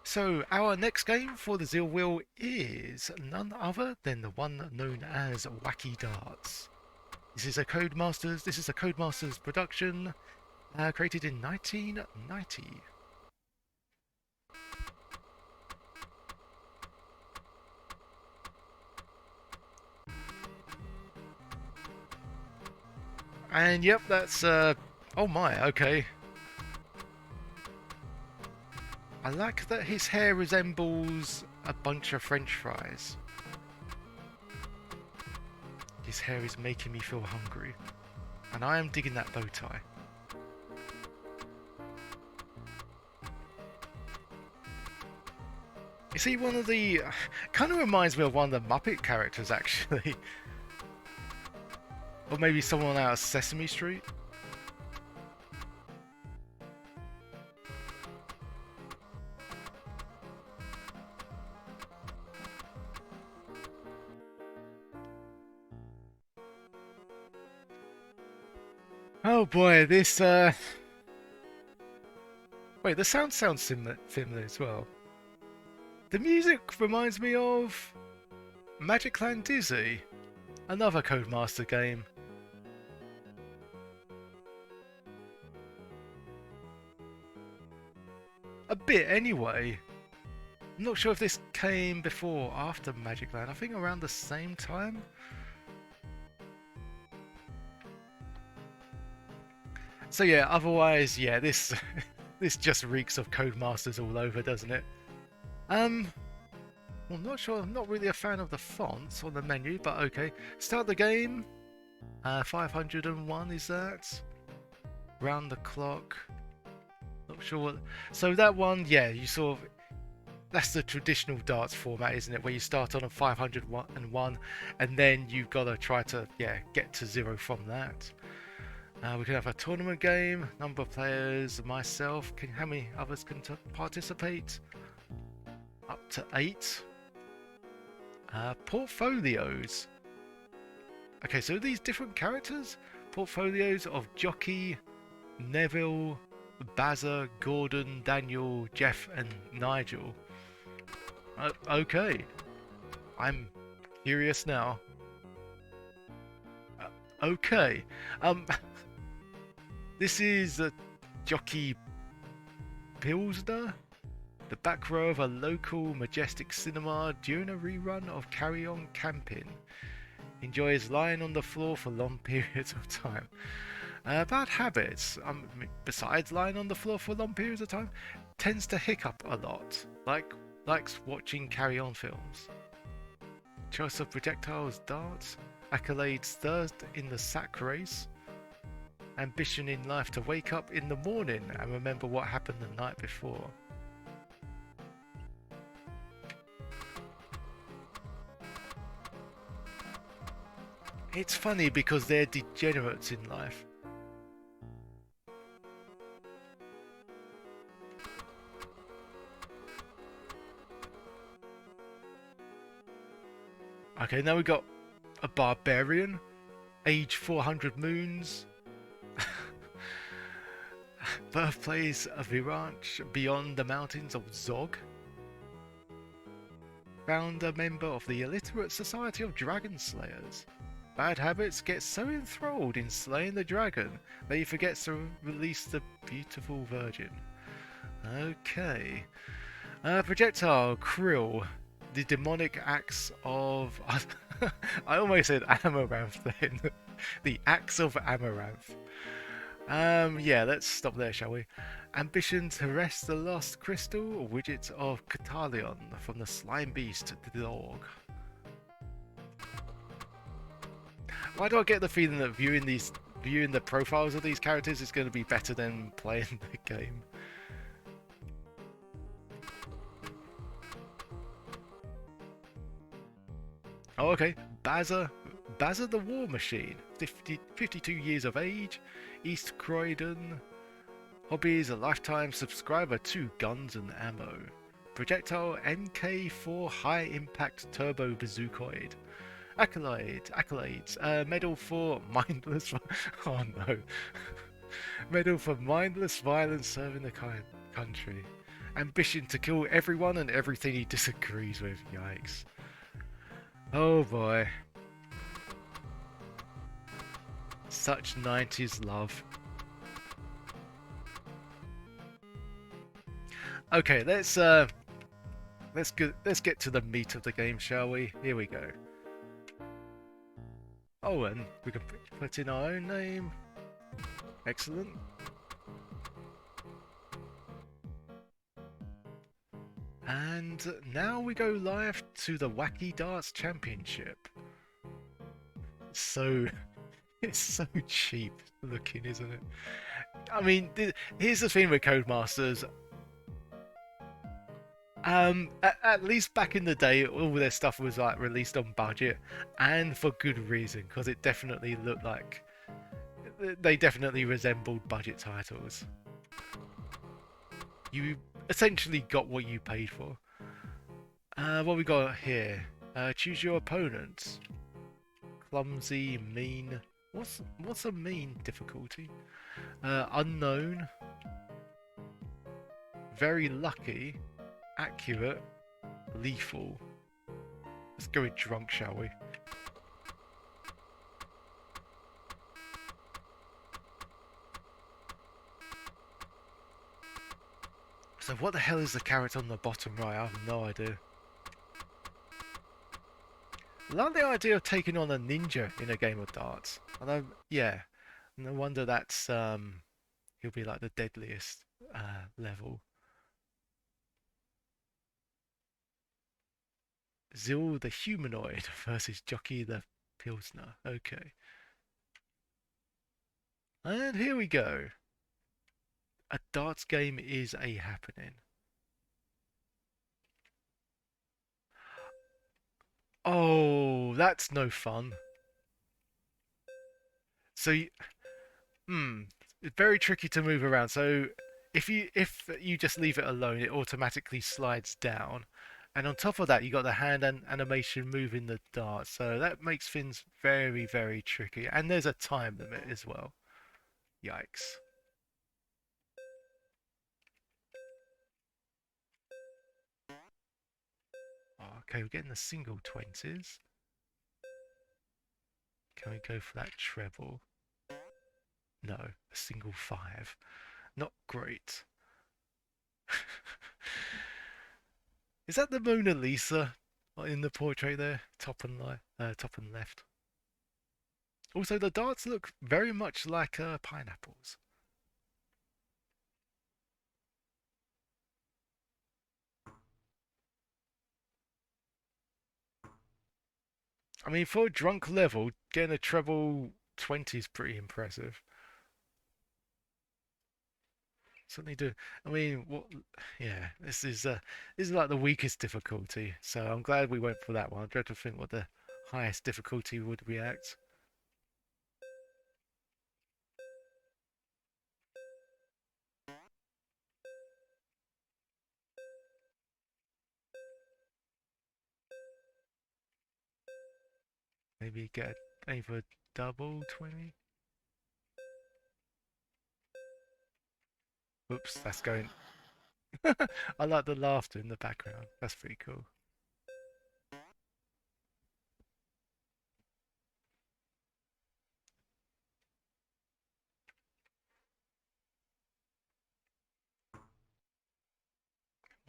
So our next game for the Zeal wheel is none other than the one known as Wacky Darts. This is a Codemasters production created in 1990. And yep, that's oh my, okay. I like that his hair resembles a bunch of French fries. His hair is making me feel hungry. And I am digging that bow tie. You see, one of the... kind of reminds me of one of the Muppet characters, actually. Or maybe someone out of Sesame Street. Oh boy, this wait, the sound sounds similar as well. The music reminds me of Magic Land Dizzy, another Codemaster game. A bit anyway. I'm not sure if this came before or after Magic Land. I think around the same time. So yeah, otherwise, yeah, this this just reeks of Codemasters all over, doesn't it? Well, I'm not sure. I'm not really a fan of the fonts on the menu, but okay. Start the game. 501 is that? Round the clock. Not sure what. So that one, yeah, you sort of. That's the traditional darts format, isn't it? Where you start on a 501, and then you've got to try to, yeah, get to 0 from that. We can have a tournament game, number of players, myself. How many others can participate? Up to 8. Portfolios. Okay, so these different characters? Portfolios of Jockey, Neville, Bazza, Gordon, Daniel, Jeff, and Nigel. Okay. I'm curious now. Okay. This is a Jockey Pilsner, the back row of a local majestic cinema during a rerun of Carry On Camping. Enjoys lying on the floor for long periods of time. Bad habits, besides lying on the floor for long periods of time, tends to hiccup a lot, likes watching Carry On films. Choice of projectiles, darts, accolades third in the sack race, ambition in life to wake up in the morning and remember what happened the night before. It's funny because they're degenerates in life. Okay, now we got a barbarian, age 400 moons, birthplace of Iranch beyond the mountains of Zog, founder member of the illiterate Society of Dragon Slayers. Bad habits, gets so enthralled in slaying the dragon that he forgets to release the beautiful virgin. Okay. Projectile, Krill, the demonic axe of... I almost said Amaranth then. The axe of Amaranth. Yeah, let's stop there, shall we? Ambition to wrest the lost crystal, widget of Catalion from the slime beast, the dog. Why do I get the feeling that viewing the profiles of these characters is going to be better than playing the game? Oh, okay. Bazza the War Machine, 52 years of age, East Croydon. Hobbies, a lifetime subscriber to Guns and Ammo. Projectile MK4 High Impact Turbo Bazookoid. Accolades. Medal for mindless... oh no. Medal for mindless violence serving the country. ambition to kill everyone and everything he disagrees with. Yikes. Oh boy. Such 90s love. Okay, let's get to the meat of the game, shall we? Here we go. Oh, and we can put in our own name. Excellent. And now we go live to the Wacky Darts Championship. So, it's so cheap looking, isn't it? I mean, here's the thing with Codemasters. At least back in the day, all their stuff was like released on budget, and for good reason, because it definitely looked like they definitely resembled budget titles. You essentially got what you paid for. What we got here? Choose your opponents. Clumsy, mean. What's a mean difficulty? Unknown. Very lucky. Accurate. Lethal. Let's go with drunk, shall we? So what the hell is the carrot on the bottom right? I have no idea. I like the idea of taking on a ninja in a game of darts. Although, yeah, no wonder that's he'll be like the deadliest level. Zeal the humanoid versus Jockey the Pilsner. Okay. And here we go. A darts game is a happening. Oh, that's no fun. So, it's very tricky to move around. So, if you just leave it alone, it automatically slides down. And on top of that, you got the hand and animation moving the dart. So that makes things very, very tricky. And there's a time limit as well. Yikes. Oh, okay, we're getting the single 20s. Can we go for that treble? No, a single 5. Not great. Is that the Mona Lisa in the portrait there? Top and left. Also, the darts look very much like pineapples. I mean, for a drunk level, getting a treble 20 is pretty impressive. Certainly do. I mean, what? Yeah, this is like the weakest difficulty. So I'm glad we went for that one. I dread to think what the highest difficulty would react. Maybe aim for a double 20. Oops, that's going. I like the laughter in the background. That's pretty cool.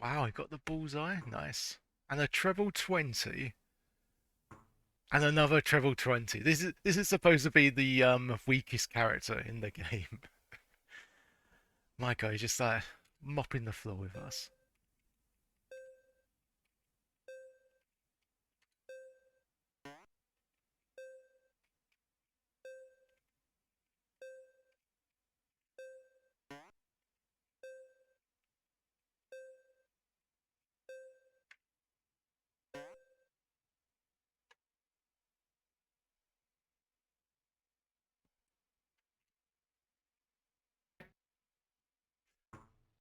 Wow, I got the bullseye. Nice. And a treble 20. And another treble 20. This is supposed to be the weakest character in the game. My guy just like mopping the floor with us.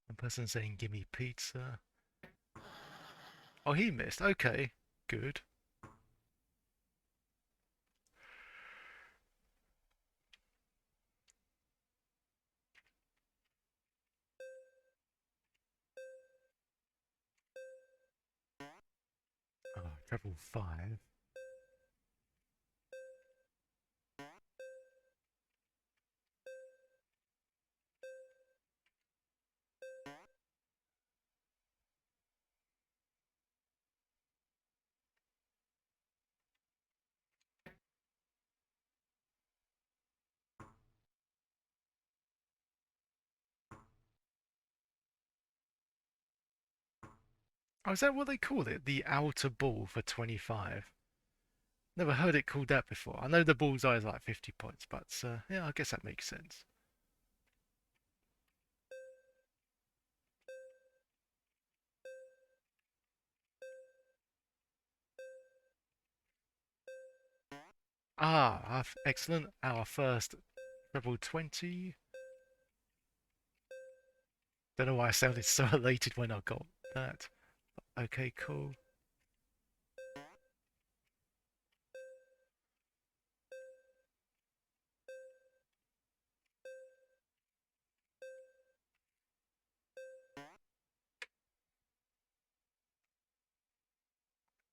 One person saying gimme pizza. Oh, he missed. Okay, good. Treble 5. Oh, is that what they call it? The outer ball for 25? Never heard it called that before. I know the bullseye is like 50 points, but yeah, I guess that makes sense. Ah, excellent. Our first treble 20. Don't know why I sounded so elated when I got that. Okay, cool.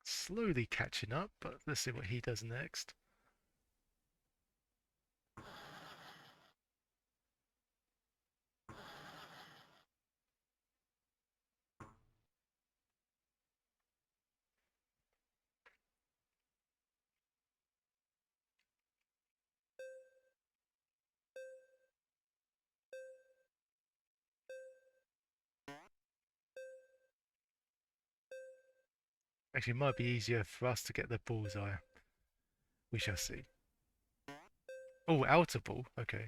Slowly catching up, but let's see what he does next. Actually, it might be easier for us to get the bullseye. We shall see. Oh, outer ball. Okay.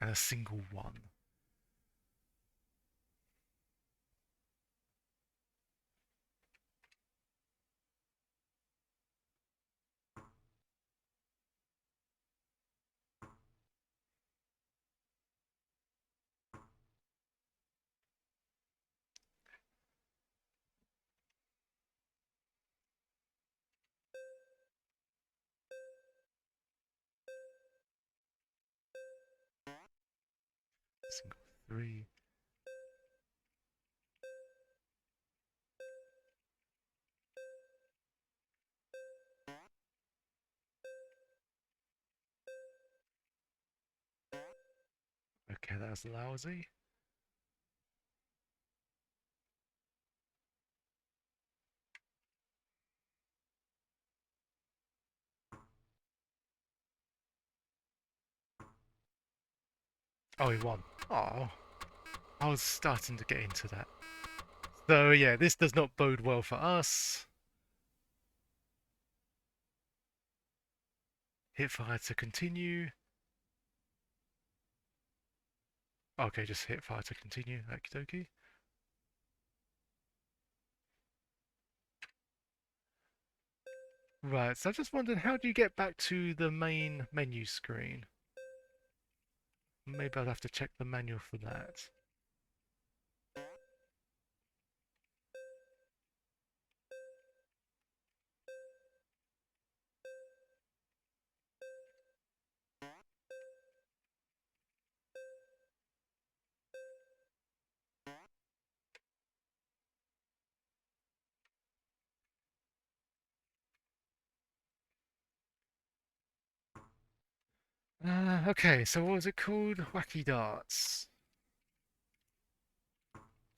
And a single one. Single 3. Okay, that was lousy. Oh, he won. Oh, I was starting to get into that. So yeah, this does not bode well for us. Hit fire to continue. Okay, just hit fire to continue. Okie dokie. Right, so I just wondered, how do you get back to the main menu screen? Maybe I'll have to check the manual for that. Okay, so what was it called? Wacky darts.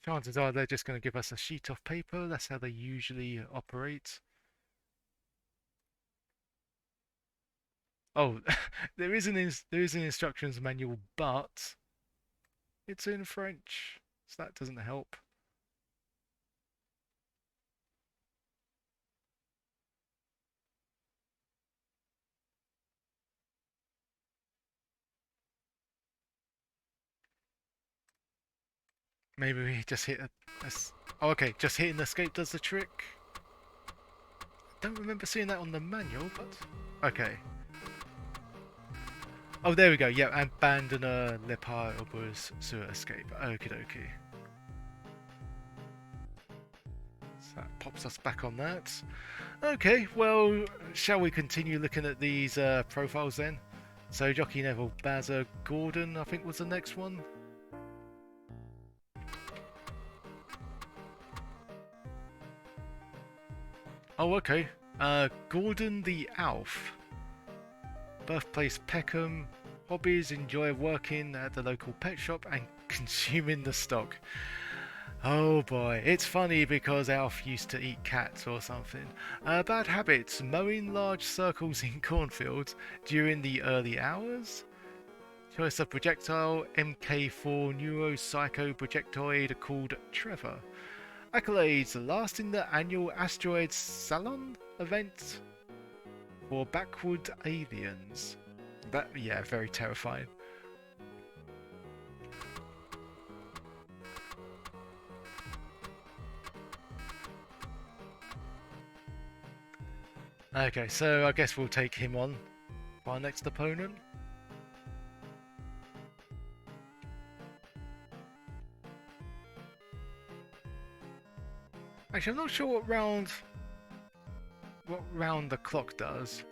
Chances are they're just going to give us a sheet of paper. That's how they usually operate. Oh, there is an instructions manual, but it's in French, so that doesn't help. Maybe we just hit oh, okay, just hitting escape does the trick. Don't remember seeing that on the manual, but okay. Oh, there we go. Yeah, abandon le pas sur escape. Okie dokie. So that pops us back on that. Okay, well, shall we continue looking at these profiles then? So Jockey Neville, Bazza, Gordon, I think was the next one. Oh, okay. Gordon the Alf. Birthplace Peckham. Hobbies: enjoy working at the local pet shop and consuming the stock. Oh boy, it's funny because Alf used to eat cats or something. Bad habits: mowing large circles in cornfields during the early hours. Choice of projectile: MK4 neuropsycho projectoid called Trevor. Accolades: last in the annual Asteroid Salon event for backward aliens. That, yeah, very terrifying. Okay, so I guess we'll take him on for our next opponent. Actually, I'm not sure what round the clock does.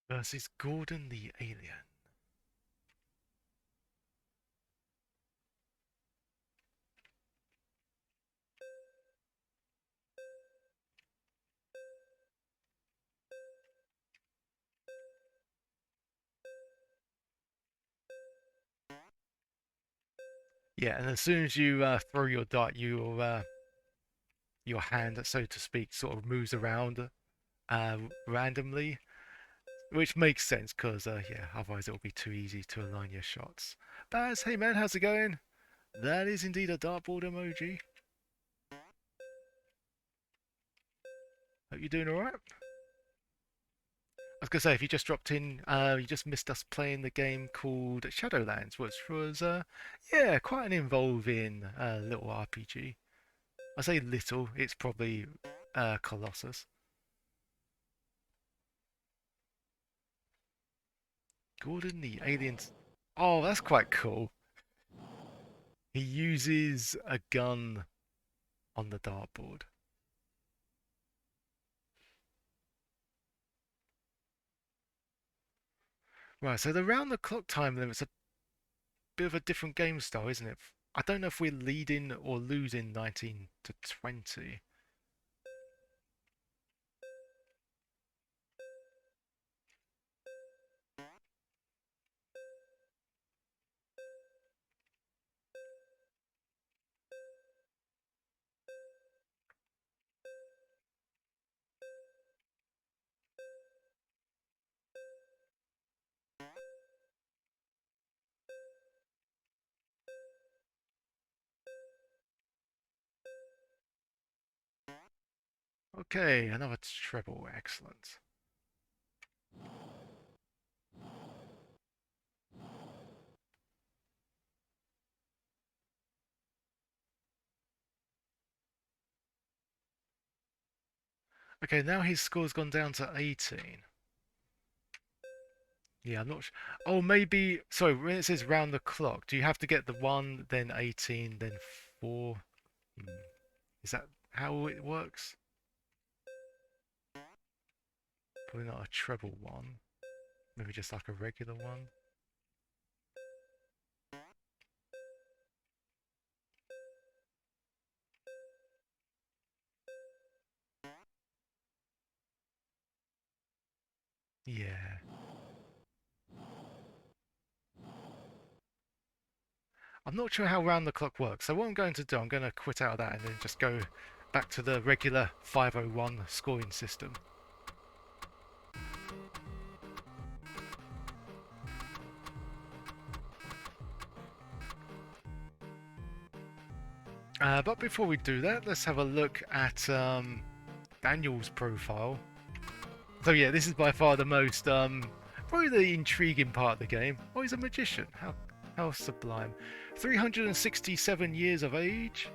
Versus Gordon the Alien. Yeah, and as soon as you throw your dart, your hand, so to speak, sort of moves around randomly, which makes sense because yeah, otherwise it'll be too easy to align your shots. Baz, hey man, how's it going? That is indeed a dartboard emoji. Hope you're doing all right. I was gonna say, if you just dropped in, you just missed us playing the game called Shadowlands, which was yeah, quite an involving little RPG. I say little, it's probably Colossus. Gordon the aliens. Oh, that's quite cool. He uses a gun on the dartboard. Right, so the round the clock time limit's a bit of a different game style, isn't it? I don't know if we're leading or losing 19 to 20. Okay, another treble, excellent. Okay, now his score's gone down to 18. Yeah, I'm not sure. Oh, maybe. Sorry, when it says round the clock, do you have to get the 1, then 18, then 4? Hmm. Is that how it works? Probably not a treble one. Maybe just like a regular one. Yeah. I'm not sure how round the clock works. So what I'm going to do, I'm going to quit out of that and then just go back to the regular 501 scoring system. But before we do that, let's have a look at Daniel's profile. So yeah, this is by far the most, probably the intriguing part of the game. Oh, he's a magician. How sublime. 367 years of age.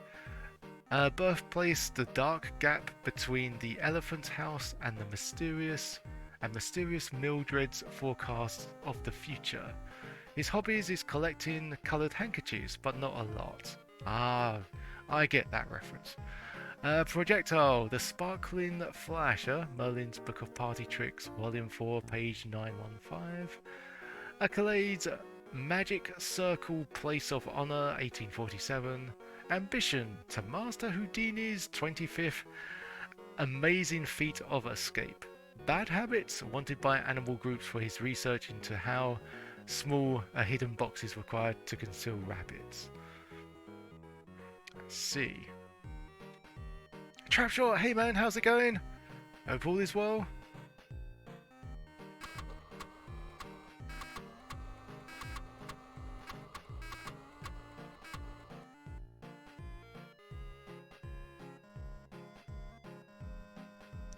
Birthplace, the dark gap between the Elephant House and the mysterious Mildred's forecast of the future. His hobbies is collecting coloured handkerchiefs, but not a lot. Ah, I get that reference. Projectile, the sparkling flasher, Merlin's Book of Party Tricks, Volume 4, page 915. Accolades, Magic Circle Place of Honor, 1847. Ambition, to master Houdini's 25th amazing feat of escape. Bad habits, wanted by animal groups for his research into how small a hidden box is required to conceal rabbits. Let's see. Trapshot, hey man, how's it going? Hope all is well.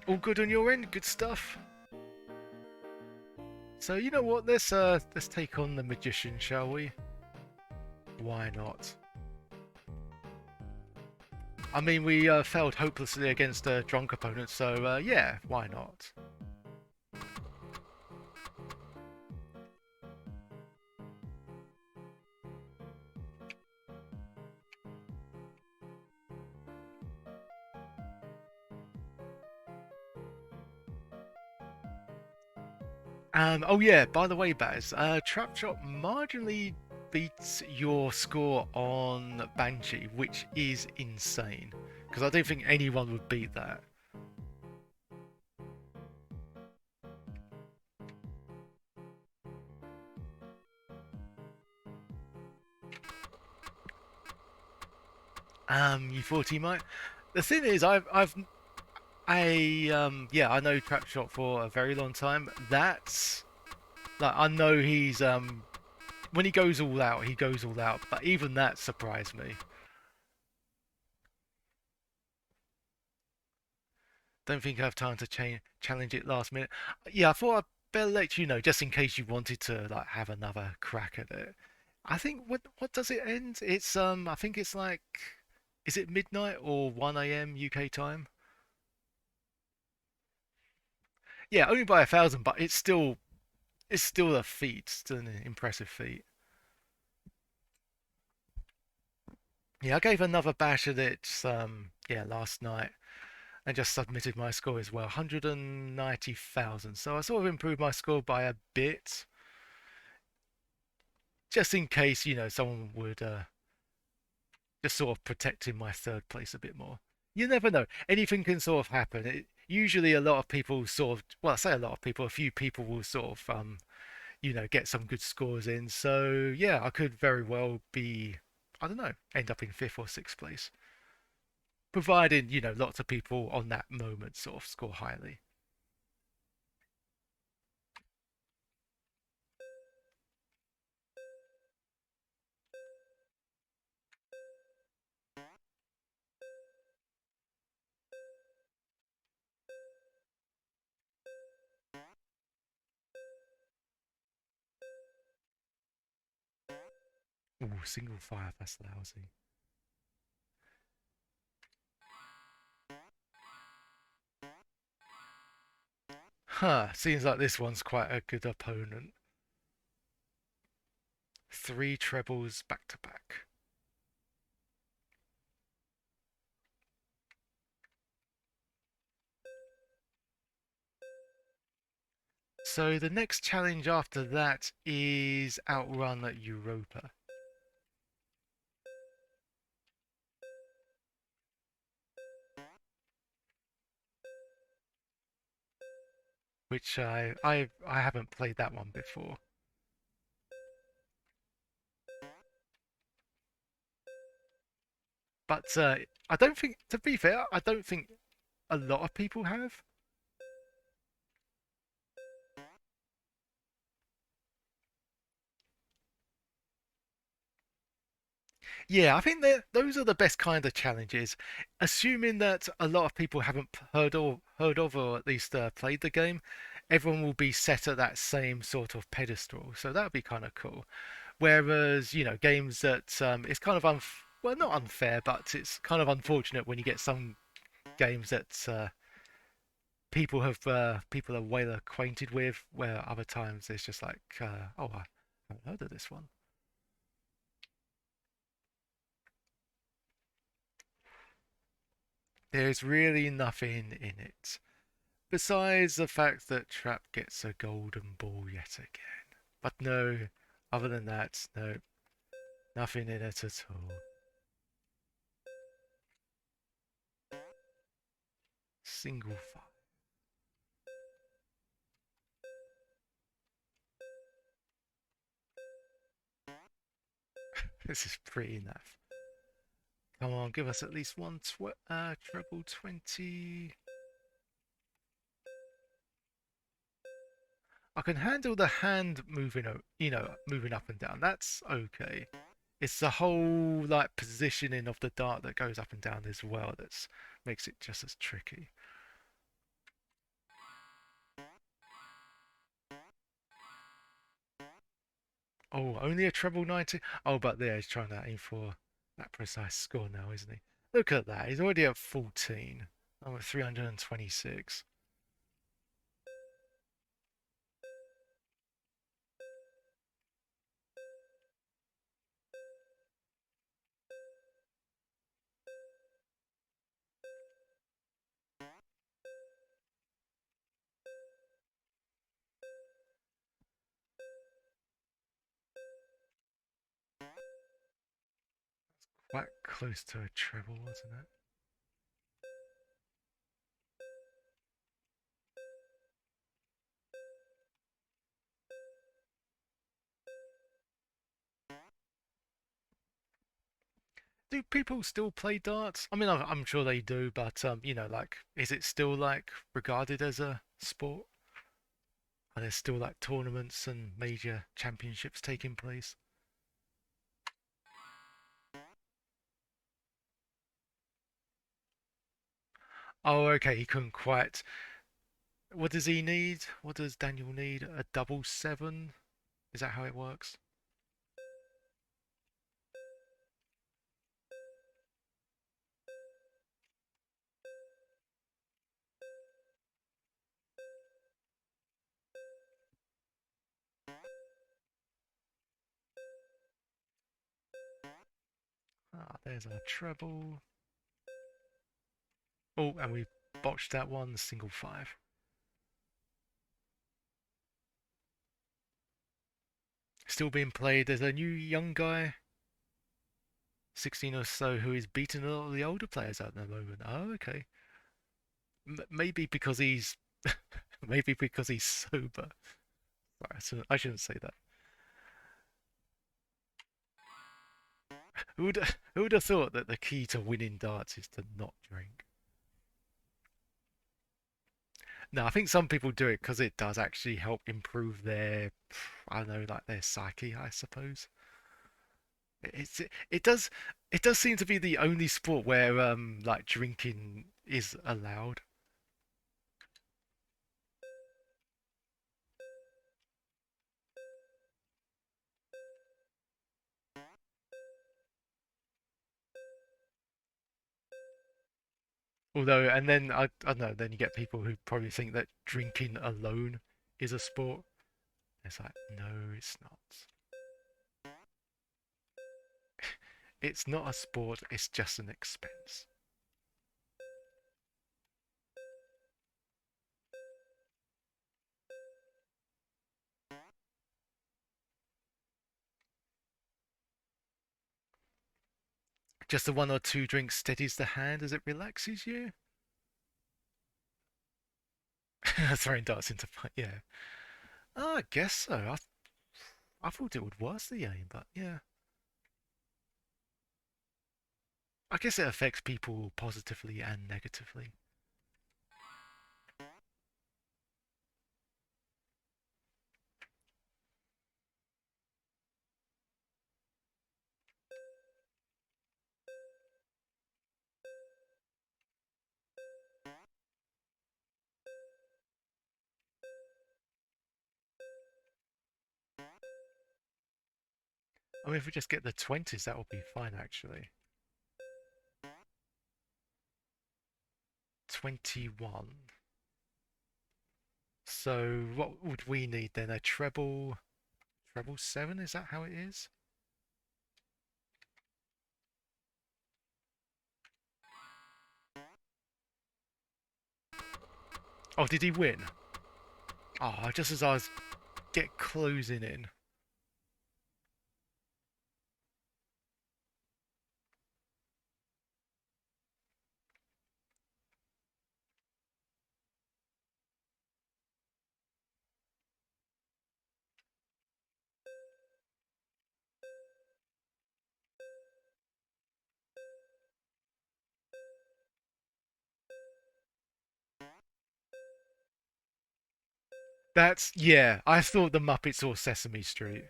All good on your end? Good stuff. So you know what? Let's take on the magician, shall we? Why not? I mean, we failed hopelessly against a drunk opponent, so yeah, why not? Oh yeah, by the way, Baz, Trapshot marginally beats your score on Banshee, which is insane. Because I don't think anyone would beat that. You thought he might? The thing is, yeah, I know Trapshot for a very long time. That's like I know he's when he goes all out, he goes all out. But even that surprised me. Don't think I have time to challenge it last minute. Yeah, I thought I'd better let you know just in case you wanted to like have another crack at it. I think what does it end? It's I think it's like is it midnight or 1 a.m. UK time? Yeah, only by 1,000, but it's still a feat, still an impressive feat. Yeah, I gave another bash at it yeah, last night and just submitted my score as well, 190,000. So I sort of improved my score by a bit, just in case, someone would just sort of protecting my third place a bit more. You never know. Anything can sort of happen. Usually a lot of people sort of, well, I say a lot of people, a few people will sort of, get some good scores in. So yeah, I could very well be, I don't know, end up in fifth or sixth place, providing lots of people on that moment sort of score highly. Ooh, single fire, that's lousy. Huh, seems like this one's quite a good opponent. Three trebles back to back. So the next challenge after that is Outrun at Europa, which I haven't played that one before. But I don't think, to be fair, I don't think a lot of people have. Yeah, I think that those are the best kind of challenges. Assuming that a lot of people haven't heard of, or at least played the game, everyone will be set at that same sort of pedestal. So that would be kind of cool. Whereas, games that it's kind of well, not unfair, but it's kind of unfortunate when you get some games that people are well acquainted with, where other times it's just like, oh, I haven't heard of this one. There's really nothing in it. Besides the fact that Trap gets a golden ball yet again. But no, other than that, no, nothing in it at all. Single file. This is pretty naff. Come on, give us at least one treble 20. I can handle the hand moving, moving up and down. That's okay. It's the whole like positioning of the dart that goes up and down as well that's makes it just as tricky. Oh, only a treble 90? Oh, but there he's trying to aim for that precise score now, isn't he? Look at that. He's already at 14. I'm at 326. Quite close to a treble, wasn't it? Do people still play darts? I mean, I'm sure they do, but like, is it still like regarded as a sport? Are there still like tournaments and major championships taking place? Oh, okay. He couldn't quite. What does he need? What does Daniel need? A double seven? Is that how it works? Ah, there's our treble. Oh, and we botched that one, single five. Still being played. There's a new young guy, 16 or so, who is beating a lot of the older players at the moment. Oh, okay. Maybe because he's maybe because he's sober. Sorry, I shouldn't say that. Who would have thought that the key to winning darts is to not drink? No, I think some people do it because it does actually help improve their, I don't know, like their psyche, I suppose. It's it does seem to be the only sport where like drinking is allowed. Although, and then I don't know, then you get people who probably think that drinking alone is a sport. It's like, no, it's not. It's not a sport, it's just an expense. Just the one or two drinks steadies the hand as it relaxes you. Throwing darts into fight, yeah. Oh, I guess so. I thought it would worse the aim, but yeah. I guess it affects people positively and negatively. I mean, if we just get the 20s, that will be fine, actually. 21. So what would we need then? A treble 7? Is that how it is? Oh, did he win? Oh, just as I was get closing in. Yeah, I thought the Muppets or Sesame Street.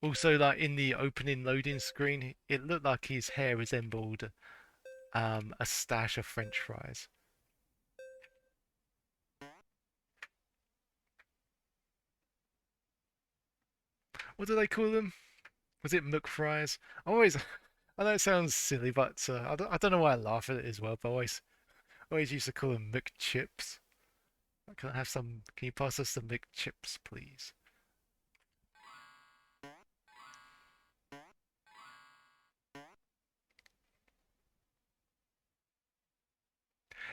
Also, like in the opening loading screen, it looked like his hair resembled a stash of French fries. What do they call them? Was it McFries? I always, I know it sounds silly, but I don't know why I laugh at it as well. But always used to call them McChips. Can I have some? Can you pass us some McChips, please?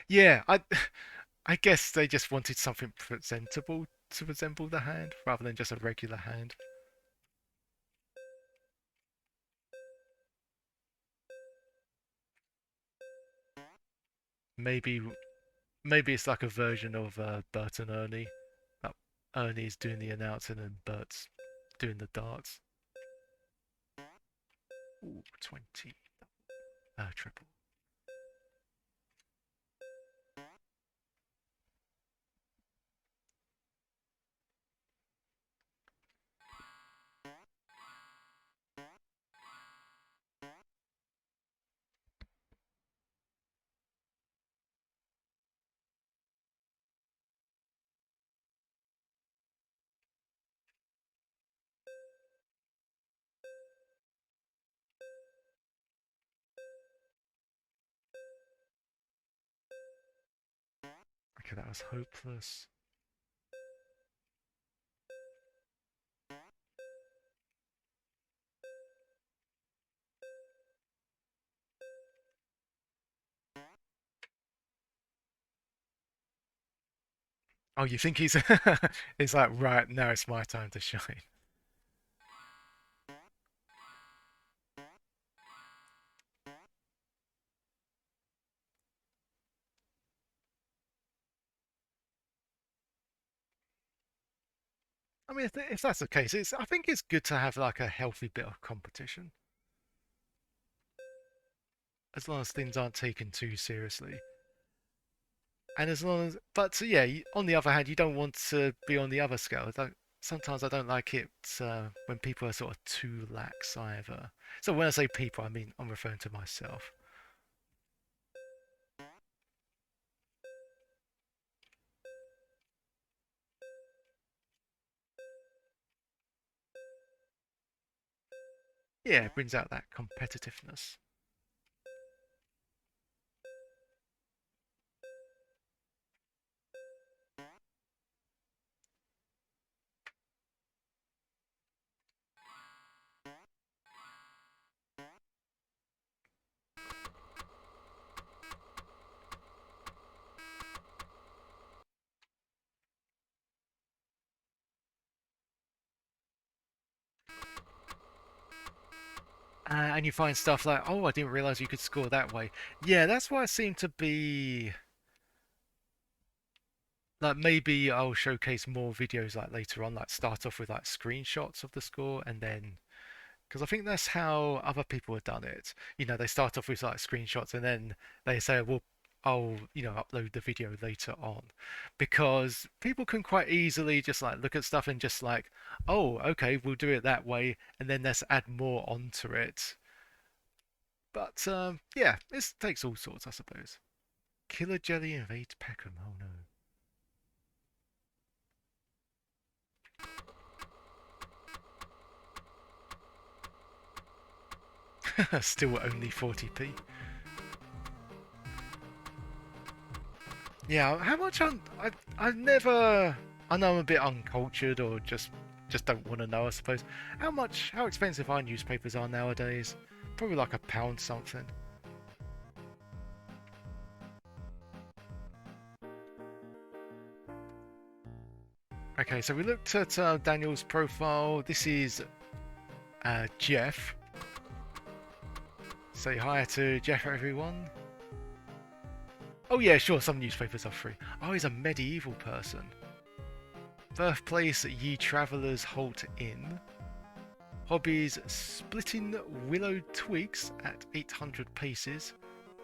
Yeah, I guess they just wanted something presentable to resemble the hand rather than just a regular hand. Maybe maybe it's like a version of Bert and Ernie. That Ernie's doing the announcing and Bert's doing the darts. Ooh, 20. Triple. Okay, that was hopeless. Oh, you think he's it's like right now it's my time to shine. I mean, if that's the case, I think it's good to have like a healthy bit of competition, as long as things aren't taken too seriously. And as long as, but yeah, on the other hand, you don't want to be on the other scale. Sometimes I don't like it when people are sort of too lax either. So when I say people, I mean I'm referring to myself. Yeah, it brings out that competitiveness. And you find stuff like, oh, I didn't realize you could score that way. Yeah, that's why I seem to be like maybe I'll showcase more videos like later on, like start off with like screenshots of the score and then because I think that's how other people have done it. You know, they start off with like screenshots and then they say, well, I'll, upload the video later on. Because people can quite easily just like look at stuff and just like, oh, okay, we'll do it that way, and then let's add more onto it. But yeah, it takes all sorts, I suppose. Killer Jelly invades Peckham. Oh no. Still only 40p. Yeah, how much I've never. I know I'm a bit uncultured, or just don't want to know, I suppose. How expensive our newspapers are nowadays? Probably like £1 something. Okay, so we looked at Daniel's profile. This is Jeff. Say hi to Jeff, everyone. Oh yeah, sure, some newspapers are free. Oh, he's a medieval person. Birthplace, Ye Travellers Halt Inn. Hobbies, splitting willow twigs at 800 paces.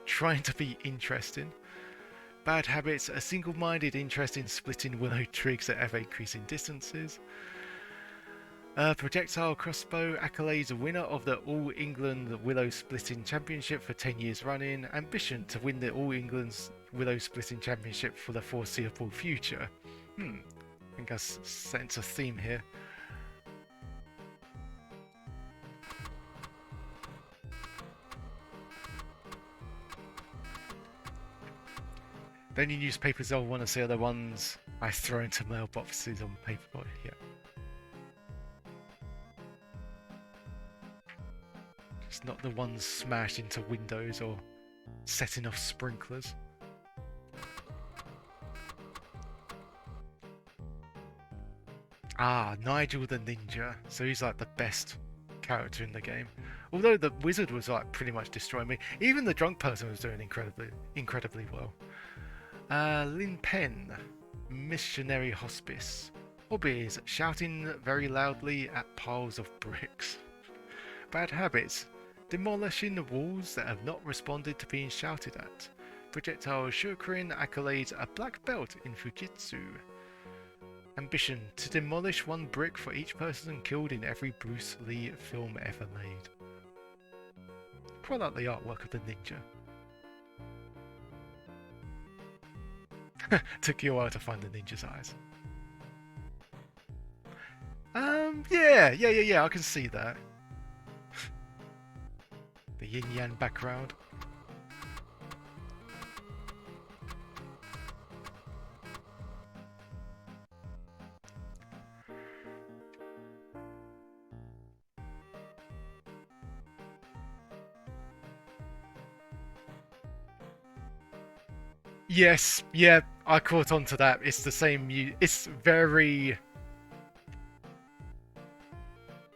Trying to be interesting. Bad habits, a single-minded interest in splitting willow twigs at ever-increasing distances. Projectile crossbow, accolades, winner of the All England Willow Splitting Championship for 10 years running. Ambition to win the All England's Willow Splitting Championship for the foreseeable future. I think I sense a theme here. The only newspapers I want to see are the ones I throw into mailboxes on paperboy. Yeah. Just not the ones smashed into windows or setting off sprinklers. Ah, Nigel the Ninja. So he's like the best character in the game. Although the wizard was like pretty much destroying me. Even the drunk person was doing incredibly well. Lynn Penn, Missionary Hospice. Hobbies, shouting very loudly at piles of bricks. Bad habits, demolishing the walls that have not responded to being shouted at. Projectile Shukurin accolades, a black belt in Fujitsu. Ambition, to demolish one brick for each person killed in every Bruce Lee film ever made. Quite like the artwork of the ninja. Took you a while to find the ninja's eyes. Yeah, I can see that. The yin-yang background. Yes, yeah, I caught on to that. It's the same. It's very.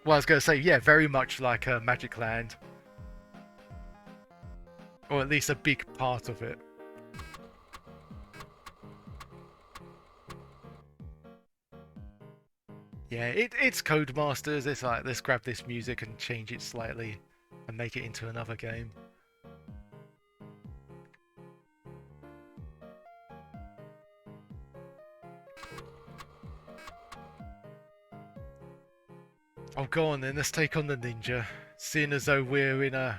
Well, I was going to say, yeah, very much like a Magic Land, or at least a big part of it. Yeah, it's Codemasters. It's like, let's grab this music and change it slightly, and make it into another game. Oh, go on then. Let's take on the ninja. Seeing as though we're in a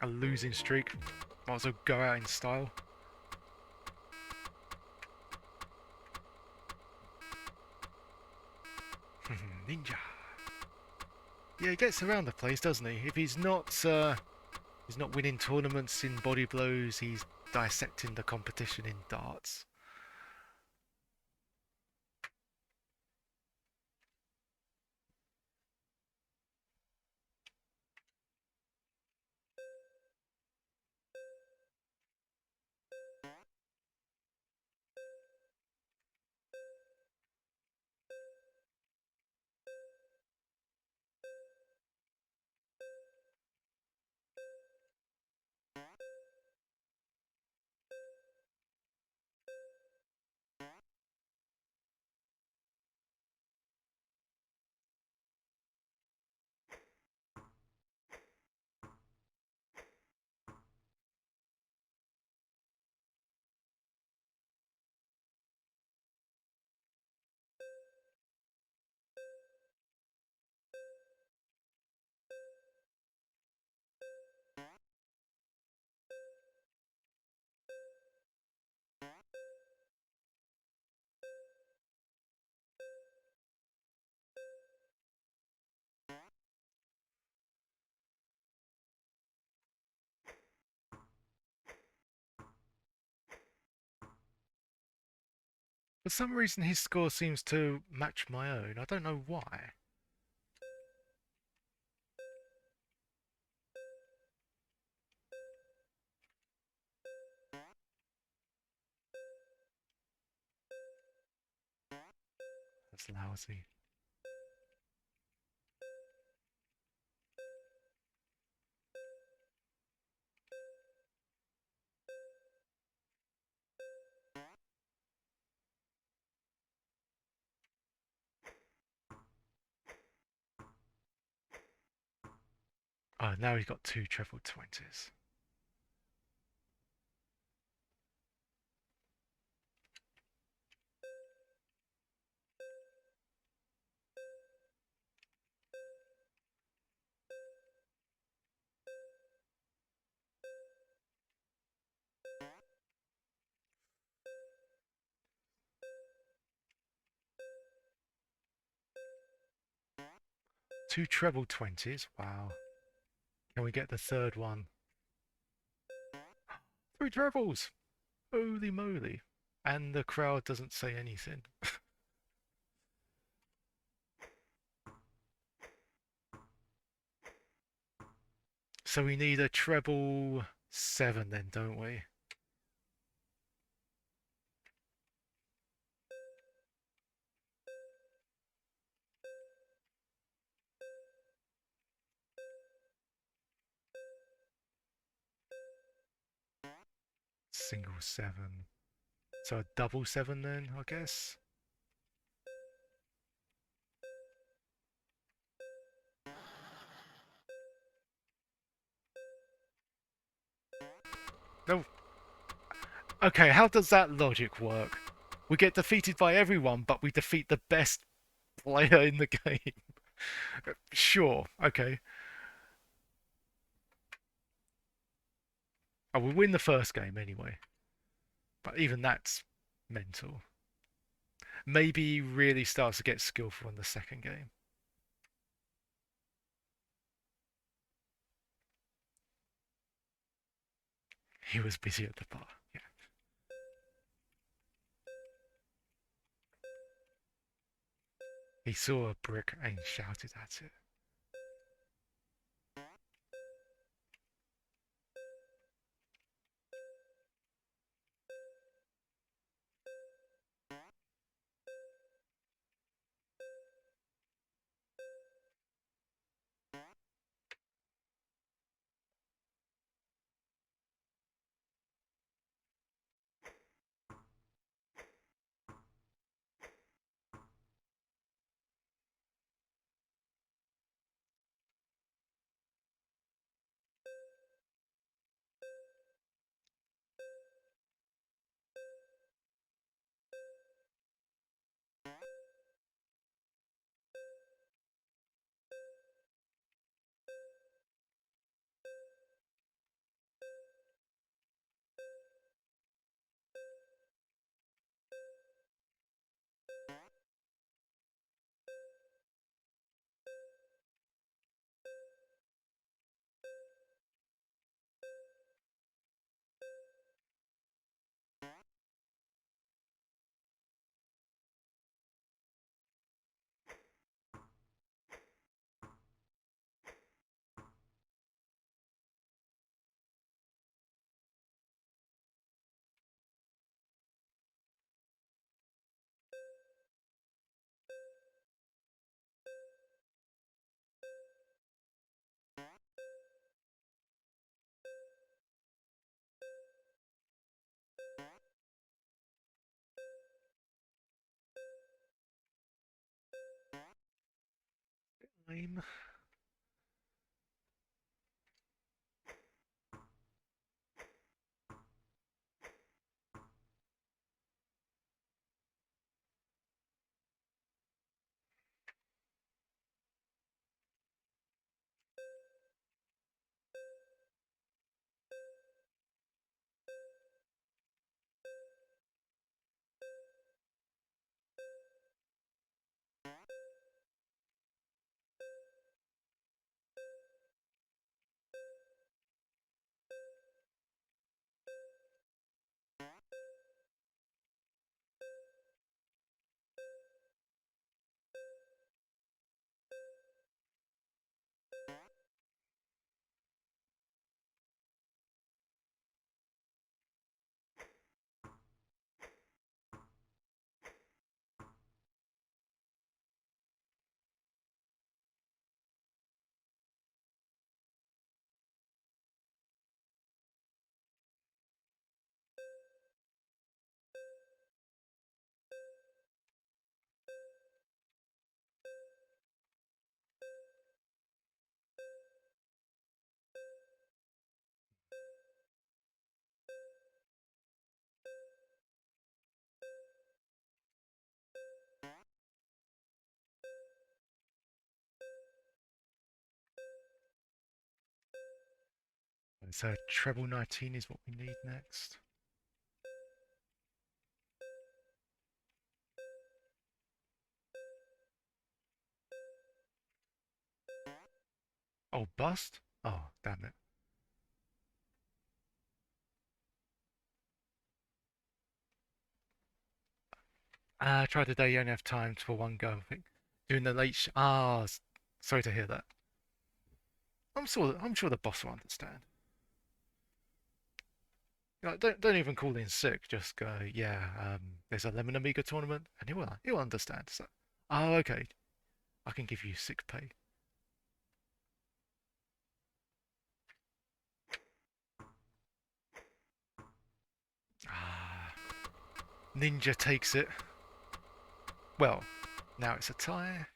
losing streak, might as well go out in style. Ninja. Yeah, he gets around the place, doesn't he? If he's not winning tournaments in body blows, he's dissecting the competition in darts. For some reason, his score seems to match my own. I don't know why. That's lousy. Oh, now he's got two treble 20s. Two treble 20s. Wow. Can we get the third one? Three trebles! Holy moly. And the crowd doesn't say anything. So we need a treble 7 then, don't we? Single 7. So a double 7 then, I guess? No. Okay, how does that logic work? We get defeated by everyone, but we defeat the best player in the game. Sure, okay. Oh, we win the first game anyway. But even that's mental. Maybe he really starts to get skillful in the second game. He was busy at the bar. Yeah. He saw a brick and shouted at it. Lame. So treble 19 is what we need next. Oh, bust? Oh, damn it. Try today, you only have time for one go, I think. Doing the late sorry to hear that. I'm sure the boss will understand. Don't even call in sick. Just go, yeah. There's a Lemon Amiga tournament, and he'll understand. So, oh, okay. I can give you sick pay. Ah, Ninja takes it. Well, now it's a tie.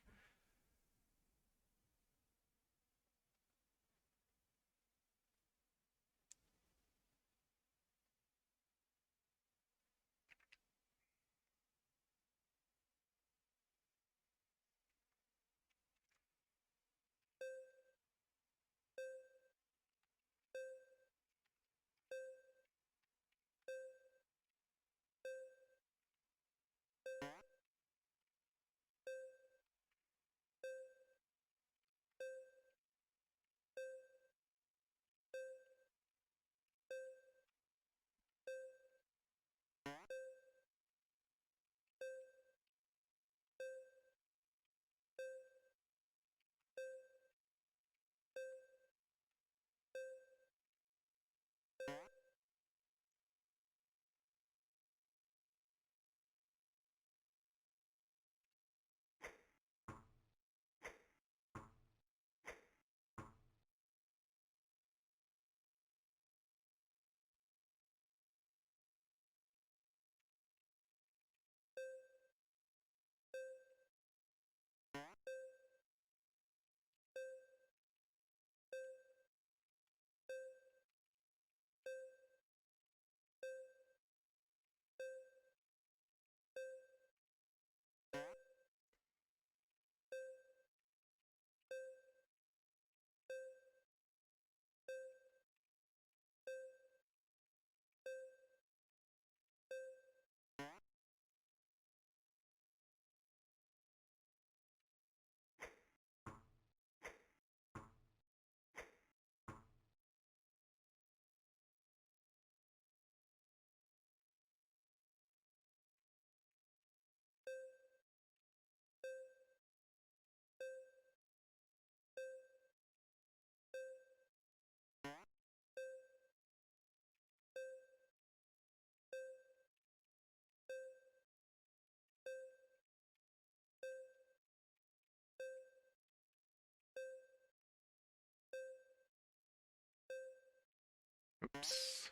Oops.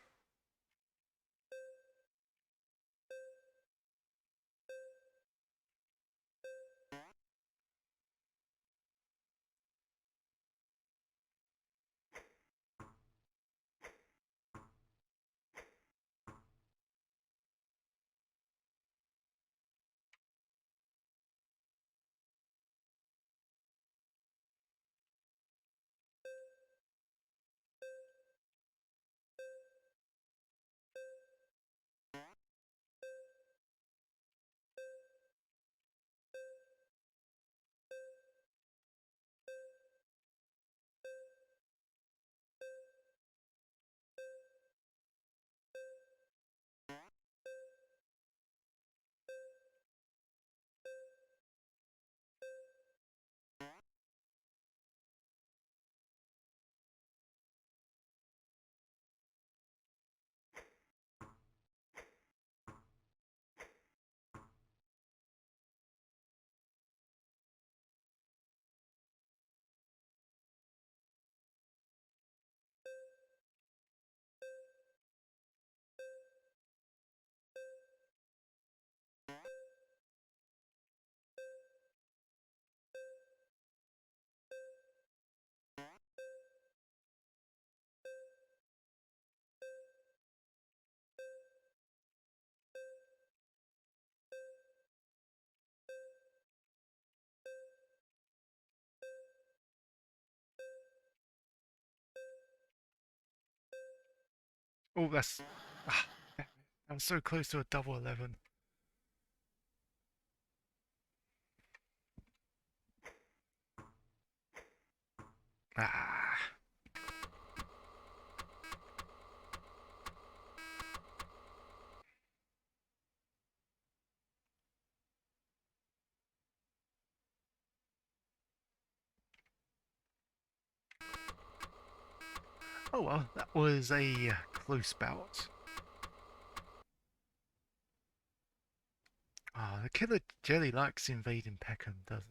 Oh, that's... Ah, damn it. I'm so close to a double 11. Ah. Oh well, that was a close bout. Ah, the killer jelly likes invading Peckham, doesn't it?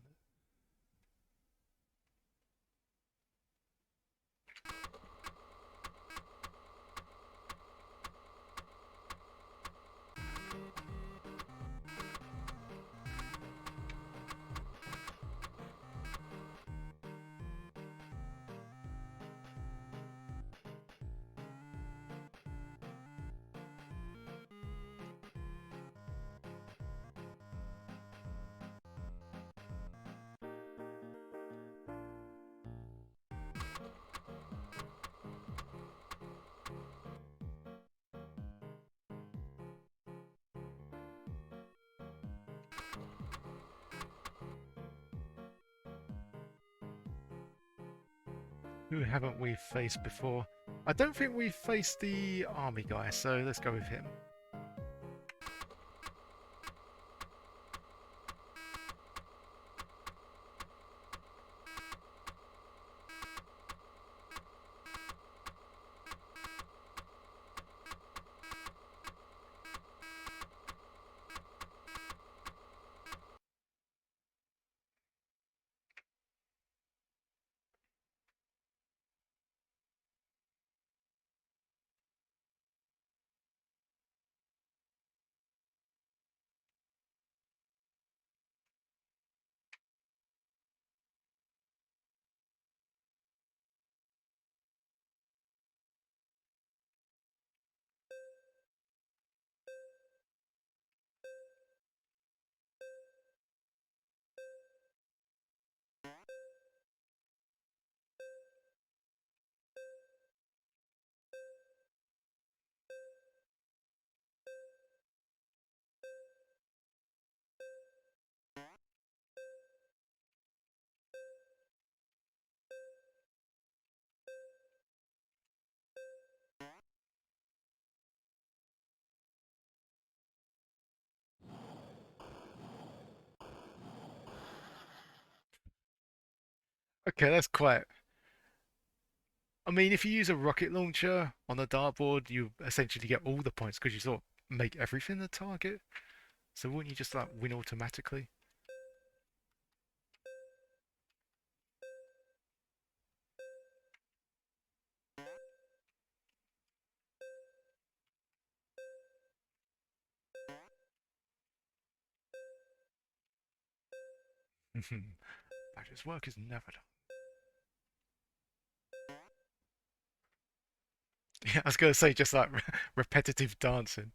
Who haven't we faced before? I don't think we've faced the army guy, so let's go with him. Okay, that's quite... I mean, if you use a rocket launcher on a dartboard, you essentially get all the points because you sort of make everything a target. So wouldn't you just like win automatically? Badger's work is never done. Yeah, I was going to say just like repetitive dancing.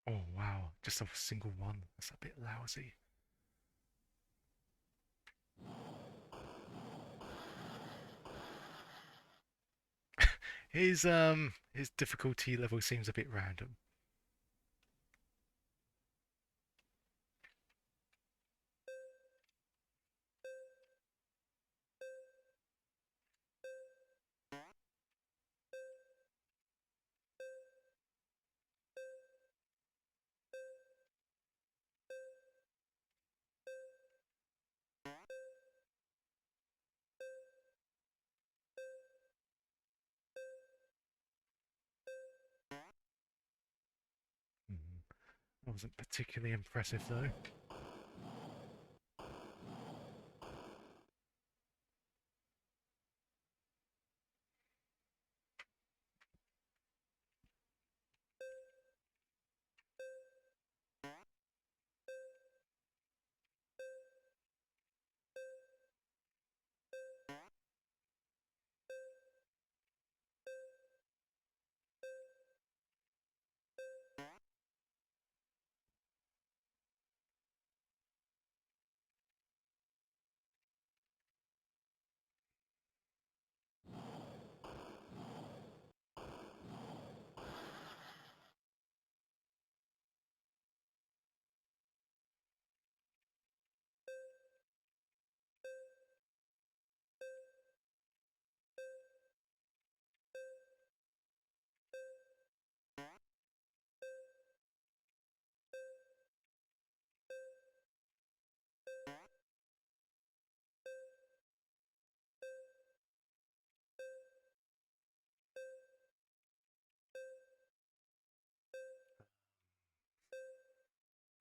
Oh wow, just a single one. That's a bit lousy. His difficulty level seems a bit random. Wasn't particularly impressive though.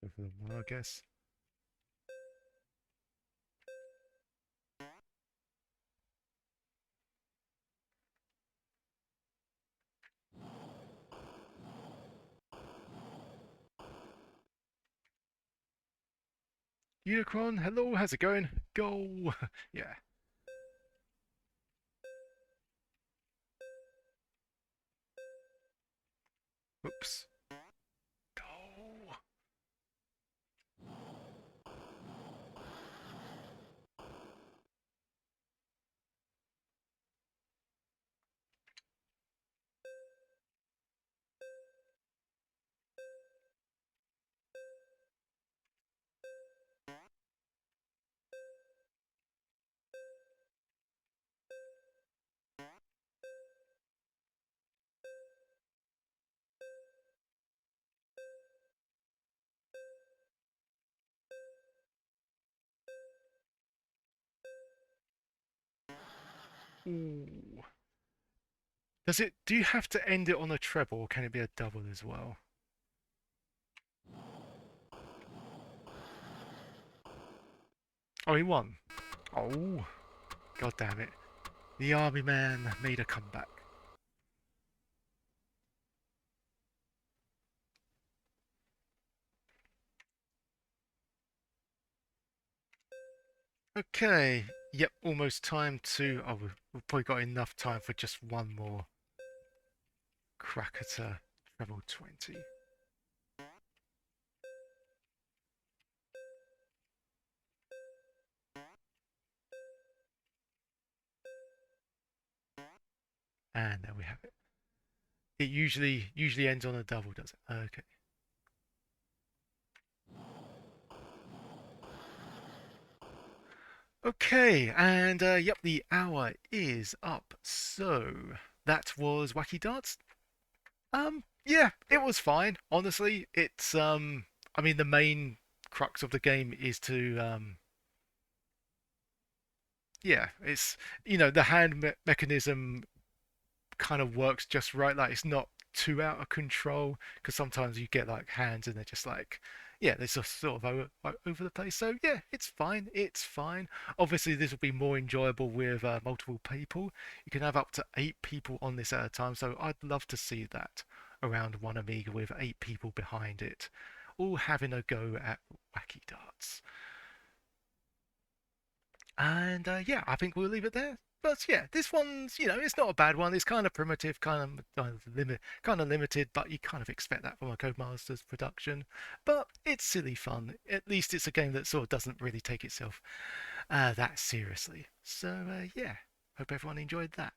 Go for the one, I guess. Unicron, hello, how's it going? Go! Yeah. Oops. Go! Ooh. Do you have to end it on a treble, or can it be a double as well? Oh, he won. Oh, god damn it. The army man made a comeback. Okay, yep, almost time to... Oh, we've probably got enough time for just one more crack at a treble 20. And there we have it. It usually ends on a double, does it? Okay. Okay, and yep, the hour is up. So that was Wacky Darts. Yeah, it was fine. Honestly, I mean, the main crux of the game is to yeah, it's the mechanism kind of works just right. Like it's not too out of control because sometimes you get like hands and they're just like, yeah, they're just sort of over the place. So yeah, it's fine. It's fine. Obviously, this will be more enjoyable with multiple people. You can have up to 8 people on this at a time. So I'd love to see that around one Amiga with 8 people behind it, all having a go at wacky darts. And yeah, I think we'll leave it there. But yeah, this one's it's not a bad one. It's kind of primitive, kind of limited, but you kind of expect that from a Codemasters production. But it's silly fun. At least it's a game that sort of doesn't really take itself that seriously. So yeah, hope everyone enjoyed that.